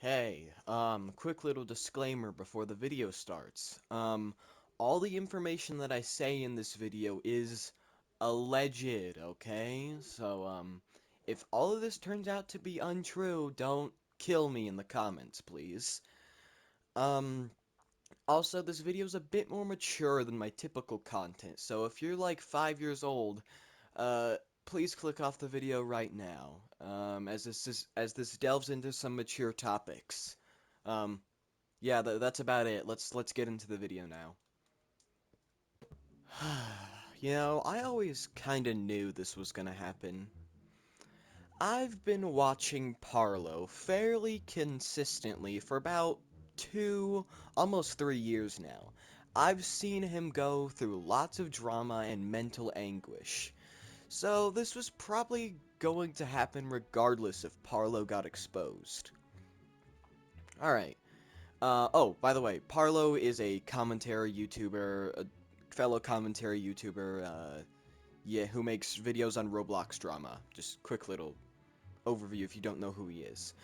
Hey, quick little disclaimer before the video starts. All the information that I say in this video is alleged, okay? So, if all of this turns out to be untrue, don't kill me in the comments, please. Um, Also, this video is a bit more mature than my typical content, so if you're like 5 years old, uh, please click off the video right now, as this delves into some mature topics. Um, yeah, that's about it. Let's get into the video now. I always kinda knew this was gonna happen. I've been watching Parlo fairly consistently for about 2, almost 3 years now. I've seen him go through lots of drama and mental anguish. So this was probably going to happen regardless if Parlo got exposed. Alright. Oh, by the way, Parlo is a commentary YouTuber, a fellow commentary YouTuber, yeah, who makes videos on Roblox drama. Just quick little overview if you don't know who he is.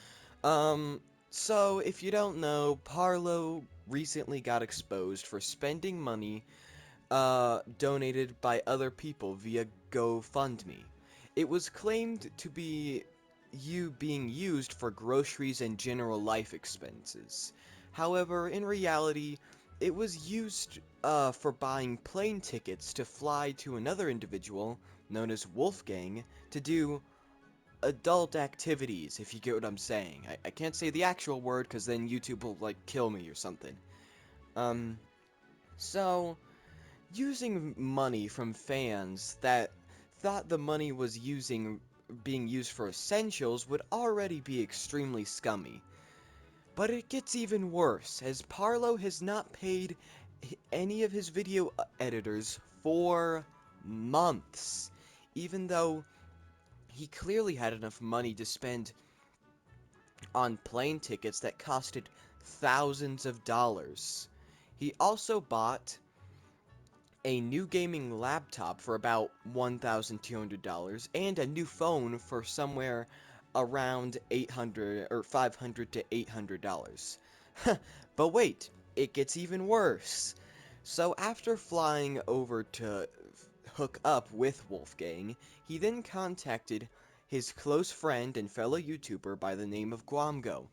So if you don't know, Parlo recently got exposed for spending money, donated by other people via GoFundMe. It was claimed to be you being used for groceries and general life expenses. However, in reality, it was used for buying plane tickets to fly to another individual, known as Wolfgang, to do adult activities, if you get what I'm saying. I can't say the actual word because then YouTube will, like, kill me or something. Um, so, using money from fans that thought the money was being used for essentials would already be extremely scummy. But it gets even worse, as Parlo has not paid any of his video editors for months, even though he clearly had enough money to spend on plane tickets that costed thousands of dollars. He also bought a new gaming laptop for about $1,200 and a new phone for somewhere around 800 or 500 to $800. But wait, it gets even worse. So after flying over to hook up with Wolfgang, he then contacted his close friend and fellow YouTuber by the name of Guamgo,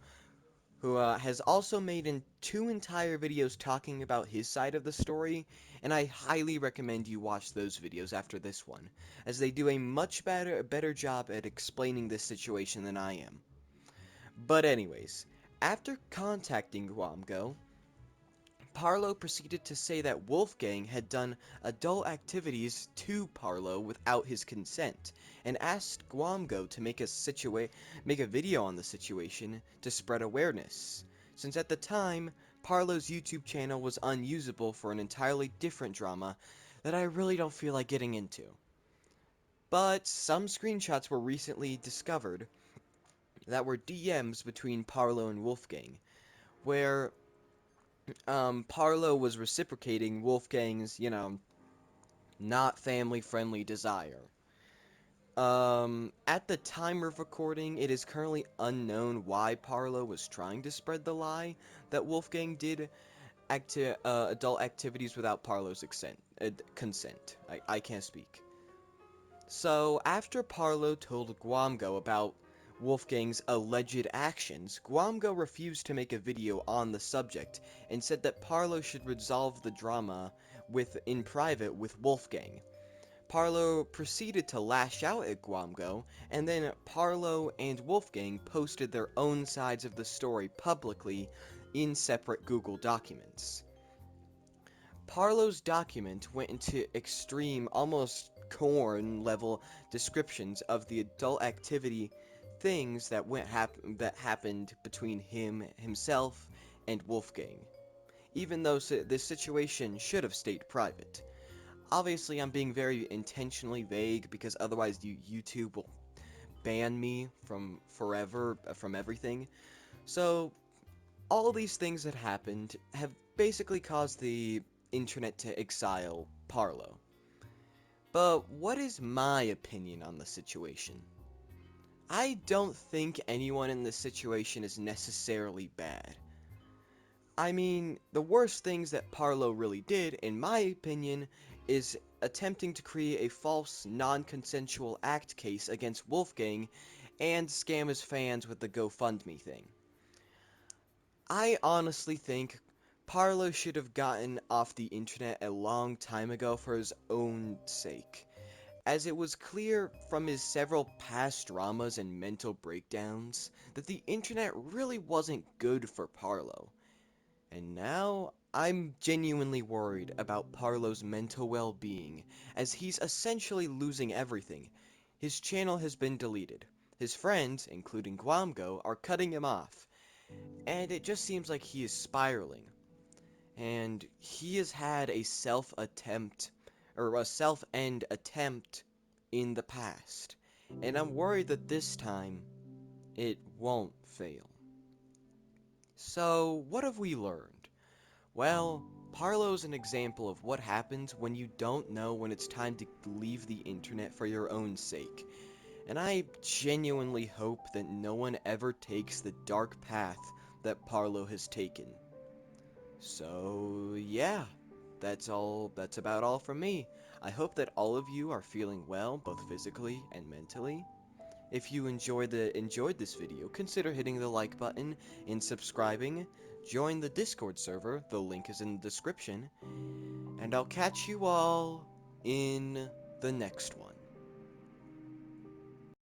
who has also made two entire videos talking about his side of the story, and I highly recommend you watch those videos after this one, as they do a much better job at explaining this situation than I am. But anyways, after contacting Guamgo, Parlo proceeded to say that Wolfgang had done adult activities to Parlo without his consent, and asked Guamgo to make a video on the situation to spread awareness, since at the time, Parlo's YouTube channel was unusable for an entirely different drama that I really don't feel like getting into. But some screenshots were recently discovered that were DMs between Parlo and Wolfgang, where Parlo was reciprocating Wolfgang's, not family-friendly desire. At the time of recording, it is currently unknown why Parlo was trying to spread the lie that Wolfgang did adult activities without Parlo's consent. I can't speak. So, after Parlo told Guamgo about Wolfgang's alleged actions, Guamgo refused to make a video on the subject and said that Parlo should resolve the drama in private with Wolfgang. Parlo proceeded to lash out at Guamgo, and then Parlo and Wolfgang posted their own sides of the story publicly in separate Google documents. Parlo's document went into extreme, almost corn-level descriptions of the adult activity things that happened between himself, and Wolfgang, even though this situation should have stayed private. Obviously, I'm being very intentionally vague because otherwise YouTube will ban me from forever from everything. So, all these things that happened have basically caused the internet to exile Parlo. But what is my opinion on the situation? I don't think anyone in this situation is necessarily bad. I mean, the worst things that Parlo really did, in my opinion, is attempting to create a false, non-consensual act case against Wolfgang and scam his fans with the GoFundMe thing. I honestly think Parlo should have gotten off the internet a long time ago for his own sake, as it was clear from his several past dramas and mental breakdowns that the internet really wasn't good for Parlo. And now, I'm genuinely worried about Parlo's mental well-being, as he's essentially losing everything. His channel has been deleted. His friends, including Guamgo, are cutting him off, and it just seems like he is spiraling. And he has had a self-attempt, or a self-end attempt in the past. And I'm worried that this time, it won't fail. So, what have we learned? Well, Parlo's an example of what happens when you don't know when it's time to leave the internet for your own sake. And I genuinely hope that no one ever takes the dark path that Parlo has taken. So, yeah, that's about all from me. I hope that all of you are feeling well, both physically and mentally. If you enjoyed this video, consider hitting the like button and subscribing. Join the Discord server, the link is in the description, and I'll catch you all in the next one.